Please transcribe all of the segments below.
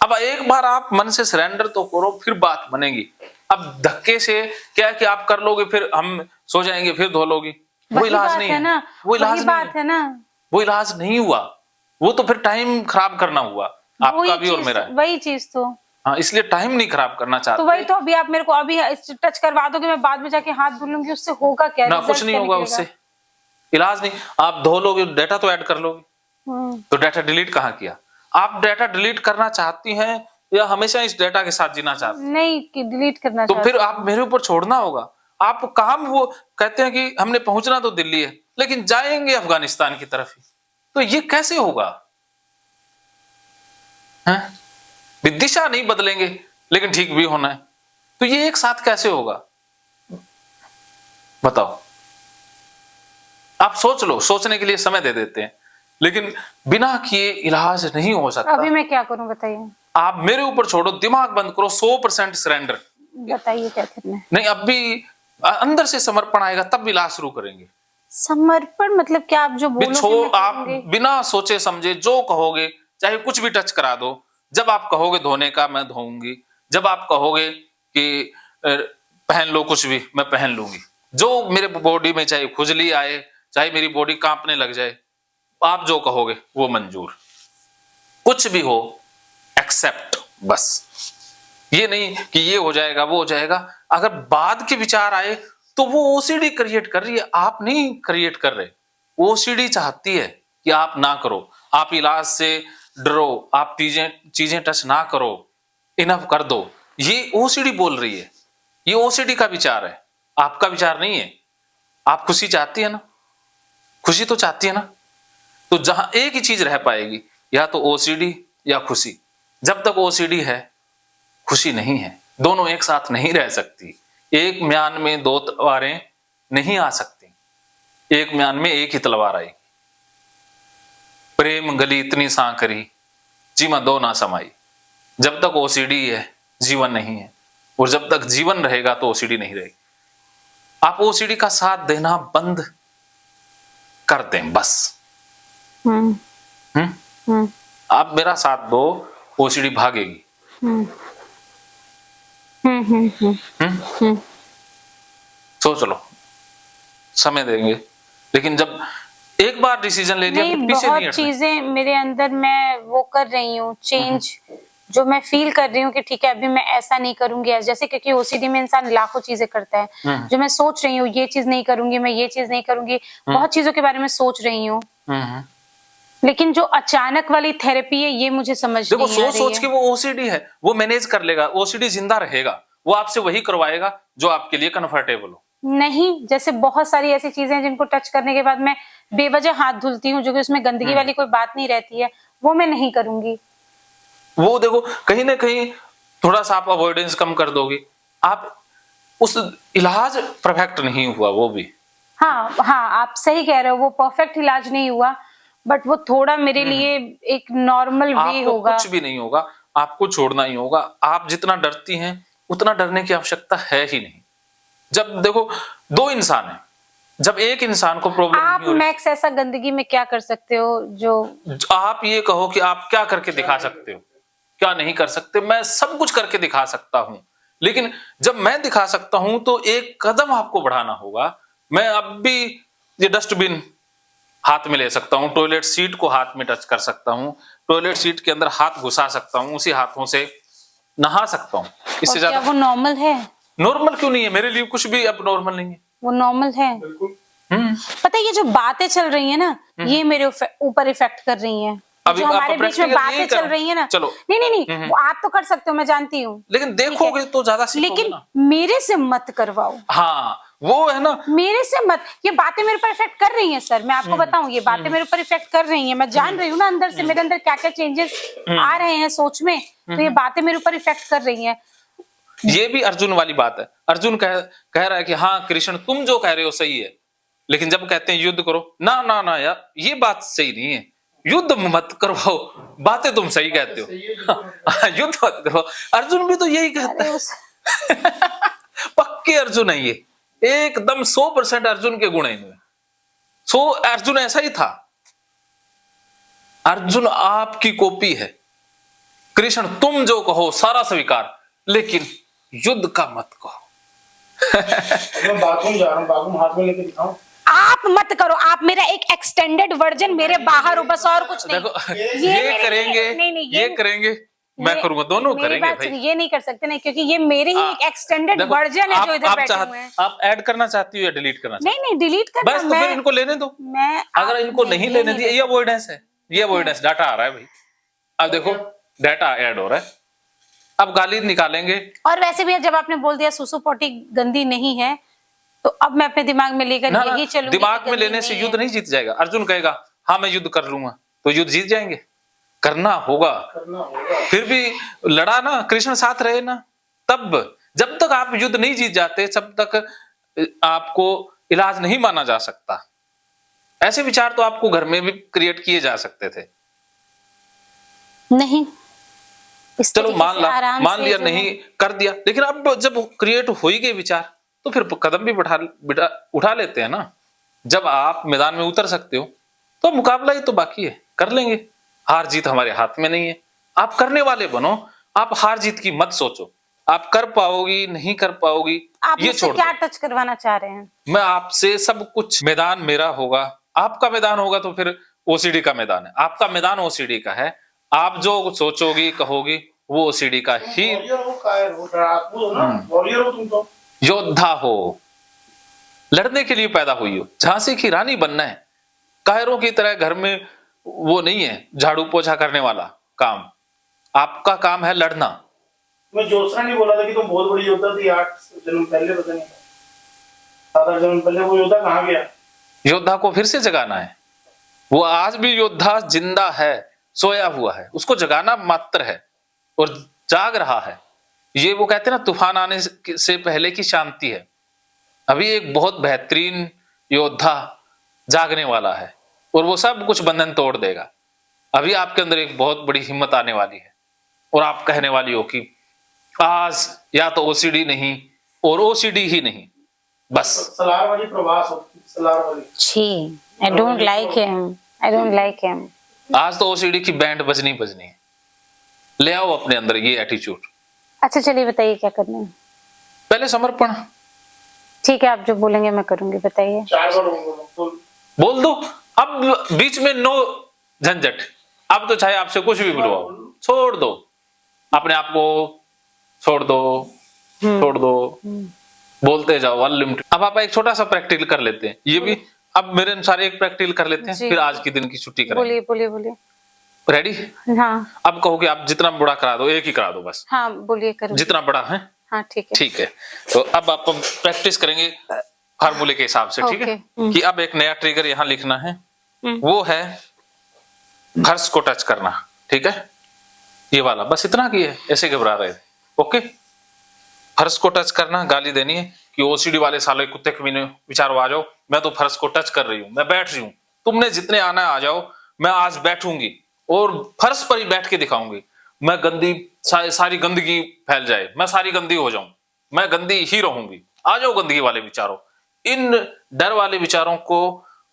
अब एक बार आप मन से सरेंडर तो करो, फिर बात बनेगी। अब धक्के से क्या है कि आप कर लोगे, फिर हम सो जाएंगे, फिर धो लोगी, वो वही इलाज बात नहीं है है। ना, वो इलाज वही नहीं बात है ना, वो इलाज नहीं हुआ। वो तो फिर टाइम खराब करना हुआ, आपका भी और मेरा। वही चीज तो। हाँ, इसलिए टाइम नहीं खराब करना तो वही चाहते। तो, अभी आप मेरे को अभी टच करवा दोगे, मैं बाद में जाके हाथ धुल लूंगी, उससे होगा क्या, ना, कुछ रिजल्ट नहीं क्या होगा निकलेगा? उससे, इलाज नहीं। आप धो लोगे, डाटा तो ऐड कर लोगे, हम्म। तो डाटा डिलीट कहाँ किया? आप डाटा डिलीट करना चाहती हैं या हमेशा इस डाटा के साथ जीना चाहती हैं? नहीं, कि डिलीट करना तो फिर चाहती आप मेरे ऊपर छोड़ना होगा। आप काम, वो कहते हैं कि हमने पहुंचना तो दिल्ली है, लेकिन जाएंगे अफगानिस्तान की तरफ ही, तो ये कैसे होगा? हैं? दिशा नहीं बदलेंगे, लेकिन ठीक भी होना है, तो ये एक साथ कैसे होगा? बताओ। आप सोच लो, सोचने के लिए समय दे देते हैं, लेकिन बिना किए इलाज नहीं हो सकता। अभी मैं क्या करूं बताइए? आप मेरे ऊपर छोड़ो, दिमाग बंद करो, 100% सरेंडर। बताइए क्या करना है? नहीं, अब भी अंदर से समर्पण आएगा तब इलाज शुरू करेंगे। समर्पण मतलब क्या? आप जो बोलोगे मैं आप करूंगी। बिना सोचे समझे जो कहोगे, चाहे कुछ भी टच करा दो। जब आप कहोगे धोने का, मैं धोऊंगी। जब आप कहोगे कि पहन लो कुछ भी, मैं पहन लूंगी। जो मेरे बॉडी में चाहे खुजली आए, चाहे मेरी बॉडी कांपने लग जाए, आप जो कहोगे वो मंजूर। कुछ भी हो, एक्सेप्ट, बस। ये नहीं कि ये हो जाएगा, वो हो जाएगा। अगर बाद के विचार आए तो वो ओसीडी क्रिएट कर रही है, आप नहीं क्रिएट कर रहे। ओसीडी चाहती है कि आप ना करो, आप इलाज से डरो, आप चीजें टच ना करो, इनफ कर दो। ये ओसीडी बोल रही है, ये ओसीडी का विचार है, आपका विचार नहीं है। आप खुशी चाहती है ना, खुशी तो चाहती है ना, तो जहां एक ही चीज रह पाएगी, या तो ओसीडी या खुशी। जब तक ओसीडी है, खुशी नहीं है। दोनों एक साथ नहीं रह सकती। एक म्यान में दो तलवारें नहीं आ सकती, एक म्यान में एक ही तलवार आएगी। प्रेम गली इतनी सांकरी, जीवन दो ना समाई। जब तक ओसीडी है, जीवन नहीं है, और जब तक जीवन रहेगा तो ओसीडी नहीं रहेगी। आप ओसीडी का साथ देना बंद कर दें, बस। आप मेरा साथ दो, ओसीडी भागेगी। सोच लो, समय देंगे, लेकिन जब एक बार डिसीजन ले लिया नहीं, तो पीछे नहीं बहुत हटना। चीजें मेरे अंदर मैं वो कर रही हूँ, चेंज जो मैं फील कर रही हूँ कि ठीक है अभी मैं ऐसा नहीं करूंगी, जैसे क्योंकि ओसीडी में इंसान लाखों चीजें करता है। जो मैं सोच रही हूँ ये चीज नहीं करूंगी, मैं ये चीज नहीं करूंगी, बहुत चीजों के बारे में सोच रही हूँ, लेकिन जो अचानक वाली थेरेपी है ये मुझे समझ देखो, नहीं आ रही सोच है। के वो ओसीडी है, वो मैनेज कर लेगा, ओसीडी जिंदा रहेगा, वो आपसे वही करवाएगा जो आपके लिए कंफर्टेबल हो। नहीं, जैसे बहुत सारी ऐसी चीजें हैं जिनको टच करने के बाद मैं बेवजह हाथ धुलती हूँ, जो कि उसमें गंदगी वाली कोई बात नहीं रहती है, वो मैं नहीं करूंगी। वो देखो, कहीं ना कहीं थोड़ा सा आप अवॉइडेंस कम कर दोगे, आप उस इलाज परफेक्ट नहीं हुआ वो भी। हाँ हाँ, आप सही कह रहे हो, वो परफेक्ट इलाज नहीं हुआ, बट वो थोड़ा मेरे लिए एक नॉर्मल वे होगा। कुछ भी नहीं होगा, आपको छोड़ना ही होगा। आप जितना डरती हैं उतना डरने की आवश्यकता है ही नहीं। जब देखो, दो इंसान हैं, जब एक इंसान को प्रॉब्लम आप नहीं हो रही, मैक्स ऐसा गंदगी में क्या कर सकते हो जो आप ये कहो कि आप क्या करके दिखा सकते हो, क्या नहीं कर सकते। मैं सब कुछ करके दिखा सकता हूं, लेकिन जब मैं दिखा सकता हूं तो एक कदम आपको बढ़ाना होगा। मैं अब भी ये डस्टबिन हाथ में ले सकता हूं, टॉयलेट सीट को हाथ में टच कर सकता हूं, टॉयलेट सीट के अंदर हाथ घुसा सकता हूं, उसी हाथों से नहा सकता हूं। इससे ज्यादा वो नॉर्मल है? नॉर्मल क्यों नहीं है? मेरे लिए कुछ भी अब नॉर्मल नहीं है। वो नॉर्मल है। पता है ये जो बातें चल रही है ना, ये मेरे ऊपर इफेक्ट कर रही हैं। अभी जो हमारे बीच में बातें चल रही है ना, चलो, नहीं, वो आप तो कर सकते हो, मैं जानती हूँ, लेकिन देखोगे तो ज्यादा सीखोगे लेकिन ना। मेरे से मत करवाओ। हाँ, वो है ना, मेरे से मत। ये बातें मेरे ऊपर इफेक्ट कर रही हैं सर, मैं आपको बताऊं, ये बातें मेरे ऊपर इफेक्ट कर रही हैं। मैं जान रही हूँ ना अंदर से मेरे अंदर क्या क्या चेंजेस आ रहे हैं सोच में, तो ये बातें मेरे ऊपर इफेक्ट कर रही हैं। ये भी अर्जुन वाली बात है। अर्जुन कह रहा है कि हाँ कृष्ण, तुम जो कह रहे हो सही है, लेकिन जब कहते हैं युद्ध करो, ना ना ना यार, ये बात सही नहीं है, युद्ध मत करवाओ, बातें तुम सही कहते हो, युद्ध मत करो। अर्जुन भी तो यही कहता है। पक्के अर्जुन है ये, एकदम 100% अर्जुन के गुण है इनमें। अर्जुन ऐसा ही था, अर्जुन आपकी कॉपी है, कृष्ण तुम जो कहो सारा स्वीकार, लेकिन युद्ध का मत कहो। मैं बाथरूम जा रहा हूँ, बाथरूम हाथ में लेके दिखाऊं? आप मत करो, आप मेरा एक एक्सटेंडेड वर्जन मेरे बाहर हो बस, और कुछ नहीं। देखो ये ये करेंगे, नहीं, ये करेंगे, मैं करूंगा, दोनों मेरी करेंगे बात भाई। सुनिए, ये नहीं कर सकते ना, क्योंकि ये मेरे ही एक एक्सटेंडेड देखो, वर्जन है जो इधर बैठे हुए हैं। आप ऐड करना चाहती हो या डिलीट करना चाहती नहीं डिलीट हो? करना, बस तो फिर इनको लेने दो। मैं अगर इनको नहीं लेने दिया, ये अवॉइडेंस है, ये अवॉइडेंस डाटा आ रहा है भाई। अब देखो डाटा ऐड हो रहा है, अब गाली निकालेंगे। और वैसे भी जब आपने बोल दिया सुसु पोटी गंदी नहीं है, तो अब मैं अपने दिमाग में लेकर ना, यही चलूंगी। दिमाग में लेने से युद्ध नहीं जीत जाएगा। अर्जुन कहेगा हाँ मैं युद्ध कर लूंगा, तो युद्ध जीत जाएंगे? करना होगा। फिर भी लड़ा ना, कृष्ण साथ रहे ना, तब जब तक आप युद्ध नहीं जीत जाते तब तक आपको इलाज नहीं माना जा सकता। ऐसे विचार तो आपको घर में भी क्रिएट किए जा सकते थे। नहीं, इस चलो तरीके से आराम मान से लिया, जो नहीं है। कर दिया, लेकिन अब जब क्रिएट हो ही गए विचार, तो फिर कदम भी उठा लेते हैं ना। जब आप मैदान में उतर सकते हो तो मुकाबला ही तो बाकी है, कर लेंगे। हार जीत हमारे हाथ में नहीं है, आप करने वाले बनो। आप हार जीत की मत सोचो, आप कर पाओगी नहीं कर पाओगी आप ये मुझसे छोड़ क्या दो। टच करवाना चाह रहे हैं? मैं आपसे सब कुछ, मैदान मेरा होगा, आपका मैदान होगा तो फिर ओसीडी का मैदान है, आपका मैदान ओसीडी का है। आप जो सोचोगी कहोगी वो ओसीडी का ही। वॉरियर हो, कायर हो, डराकू हो ना, वॉरियर हो तुम तो। योद्धा हो, लड़ने के लिए पैदा हुई हो, झांसी की रानी बनना है। कायरों की तरह घर में वो नहीं है झाड़ू पोछा करने वाला काम, आपका काम है लड़ना। मैं जोशना नहीं बोला था कि तुम बहुत बड़ी योद्धा थी 8 जन्म पहले, पता नहीं 7 जन्म पहले, वो योद्धा कहाँ गया? योद्धा को फिर से जगाना है। वो आज भी योद्धा जिंदा है, सोया हुआ है, उसको जगाना मात्र है और जाग रहा है। ये वो कहते हैं ना, तूफान आने से पहले की शांति है। अभी एक बहुत बेहतरीन योद्धा जागने वाला है और वो सब कुछ बंधन तोड़ देगा। अभी आपके अंदर एक बहुत बड़ी हिम्मत आने वाली है और आप कहने वाली हो कि आज या तो ओसीडी नहीं और ओसीडी ही नहीं, बस। सलार वाली प्रवास होती, सलार वाली। छी, I don't like him, I don't like him. आज तो ओसीडी की बैंड बजनी है। ले आओ अपने अंदर ये एटीट्यूड। अच्छा चलिए बताइए क्या करना है। पहले समर्पण। ठीक है, आप जो बोलेंगे मैं करूंगी, बताइए। 4 बार बोलो। बोल दो, अब बीच में नो झंझट। अब तो चाहे आपसे कुछ भी बुलवाओ, छोड़ दो, अपने आप को छोड़ दो, छोड़ दो, बोलते जाओ अनलिमिटेड। अब आप एक छोटा सा प्रैक्टिकल कर लेते हैं, ये भी अब मेरे अनुसार एक प्रैक्टिकल कर लेते हैं, जी। फिर आज की दिन की छुट्टी करेंगे। बोलिए बोलिए बोलिए। रेडी? हाँ अब कहो कि आप जितना बड़ा करा दो, एक ही करा दो बस, हाँ बोलिए, करूँ। जितना बड़ा है। हाँ ठीक है। ठीक है, तो अब आप प्रैक्टिस करेंगे फार्मूले के हिसाब से, ठीक है? ओके। कि अब एक नया ट्रिगर यहाँ लिखना है, वो है फर्श को टच करना, ठीक है? ये वाला, बस इतना की है, ऐसे घबरा रहे थे। ओके, फर्श को टच करना, गाली देनी है कि ओसीडी वाले साले कुत्ते कमीने विचारो आ जाओ, मैं तो फर्श को टच कर रही हूँ, मैं बैठ रही हूँ, तुमने जितने आना है आ जाओ, मैं आज बैठूंगी और फर्श पर ही बैठ के दिखाऊंगी। मैं गंदी, सारी गंदगी फैल जाए, मैं सारी गंदी हो जाऊं, मैं गंदी ही रहूंगी, आ जाओ गंदगी वाले विचारों। इन डर वाले विचारों को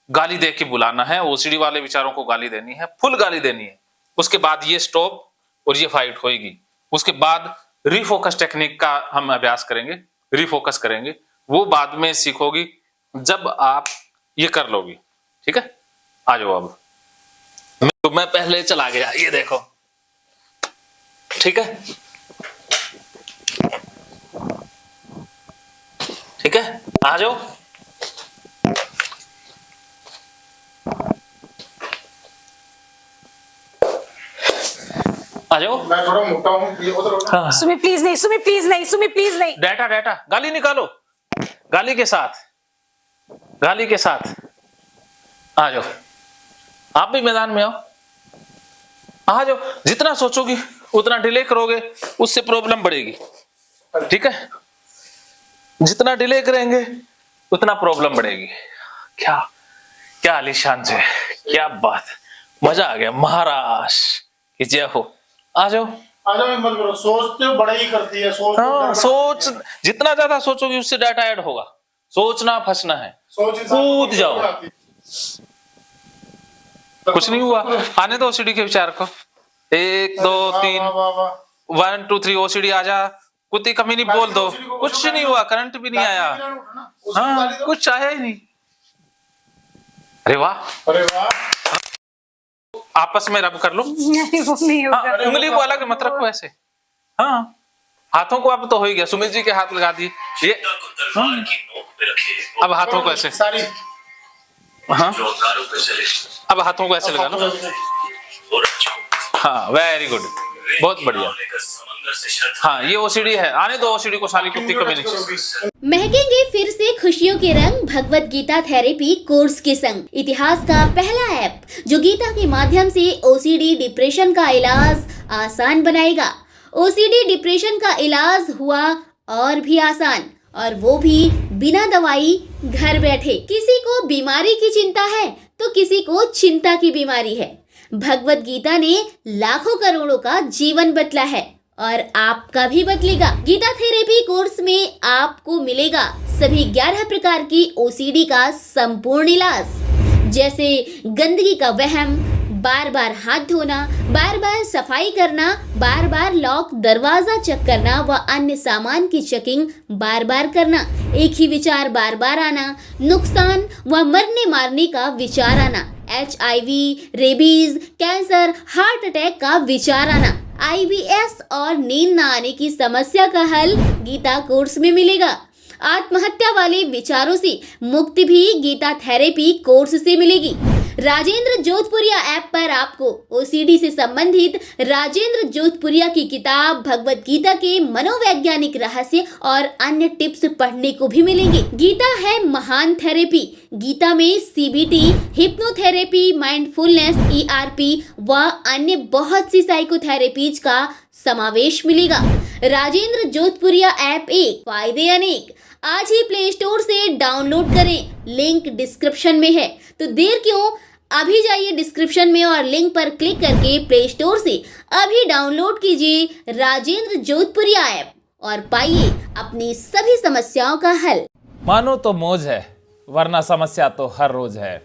गाली दे के बुलाना है, ओसीडी वाले विचारों को गाली देनी है, फुल गाली देनी है। उसके बाद ये स्टॉप और ये फाइट होगी। उसके बाद रिफोकस टेक्निक का हम अभ्यास करेंगे, रिफोकस करेंगे, वो बाद में सीखोगी जब आप ये कर लोगी, ठीक है? आ जाओ। अब तो मैं पहले चला गया, ये देखो, ठीक है? ठीक है, आ जाओ। आ जाओ। मैं थोड़ा मोटा हूँ, ये उधर होना। हाँ। सुमी प्लीज नहीं, सुमी प्लीज नहीं, सुमी प्लीज नहीं। डाटा डाटा गाली निकालो, गाली के साथ, गाली के साथ आ जाओ। आप भी मैदान में आओ, आ जाओ। जितना सोचोगी उतना डिले करोगे, उससे प्रॉब्लम बढ़ेगी, ठीक है? जितना डिले करेंगे उतना प्रॉब्लम बढ़ेगी। क्या क्या आलीशान से, क्या बात, मजा आ गया। महाराज की जय हो। आ जाओ। आजा, मत करो, सोचते हो बड़ा ही करती है, सोच हाँ, सोच जितना ज्यादा सोचोगे उससे डाटा ऐड होगा। सोचना फंसना है, सोच इंसान को कूद जाओ। बढ़ाती है। कुछ नहीं हुआ, आने दो ओसीडी के विचार को। 1 2 3 वाह वाह 1 2 3 ओसीडी आ जा, कुत्ती कमी नहीं बोल दो, कुछ नहीं हुआ, करंट भी नहीं आया, हाँ कुछ आया ही नहीं। अरे वाह, अरे वाह आपस में रब कर लो। नहीं वो नहीं हाँ, होगा। उंगली को अलग मत रखो ऐसे। हाँ, हाथों को अब तो हो ही गया, सुमित जी के हाथ लगा दी ये। हाँ, अब हाथों को ऐसे, सारी हाँ अब हाथों को ऐसे लगा लो। हाँ वेरी गुड, बहुत बढ़िया। हाँ ये ओसीडी है, आने दो ओसीडी को, साली कुत्ती कमी नहीं। महकेंगे फिर से खुशियों के रंग भगवत गीता थेरेपी कोर्स के संग। इतिहास का पहला ऐप जो गीता के माध्यम से ओसीडी डिप्रेशन का इलाज आसान बनाएगा। ओसीडी डिप्रेशन का इलाज हुआ और भी आसान, और वो भी बिना दवाई, घर बैठे। किसी को बीमारी की चिंता है तो किसी को चिंता की बीमारी है। भगवत गीता ने लाखों करोड़ों का जीवन बदला है और आपका भी बदलेगा। गीता थेरेपी कोर्स में आपको मिलेगा सभी 11 प्रकार की ओसीडी का संपूर्ण इलाज, जैसे गंदगी का वहम, बार बार हाथ धोना, बार बार सफाई करना, बार बार लॉक दरवाजा चेक करना व अन्य सामान की चेकिंग बार बार करना, एक ही विचार बार बार आना, नुकसान व मरने मारने का विचार आना, HIV, rabies, cancer, heart attack का विचार आना, IBS और नींद न आने की समस्या का हल गीता कोर्स में मिलेगा। आत्महत्या वाले विचारों से मुक्ति भी गीता थेरेपी कोर्स से मिलेगी। राजेंद्र जोधपुरिया ऐप पर आपको ओसीडी से संबंधित राजेंद्र जोधपुरिया की किताब भगवत गीता के मनोवैज्ञानिक रहस्य और अन्य टिप्स पढ़ने को भी मिलेंगे। गीता है महान थेरेपी। गीता में CBT, हिप्नोथेरेपी, माइंडफुलनेस, ERP व अन्य बहुत सी साइकोथेरेपीज का समावेश मिलेगा। राजेंद्र जोधपुरिया ऐप एक, फायदे अनेक। आज ही प्ले स्टोर से डाउनलोड करें, लिंक डिस्क्रिप्शन में है। तो देर क्यों, अभी जाइए डिस्क्रिप्शन में और लिंक पर क्लिक करके प्ले स्टोर से अभी डाउनलोड कीजिए राजेंद्र जोधपुरिया ऐप और पाइए अपनी सभी समस्याओं का हल। मानो तो मौज है, वरना समस्या तो हर रोज है।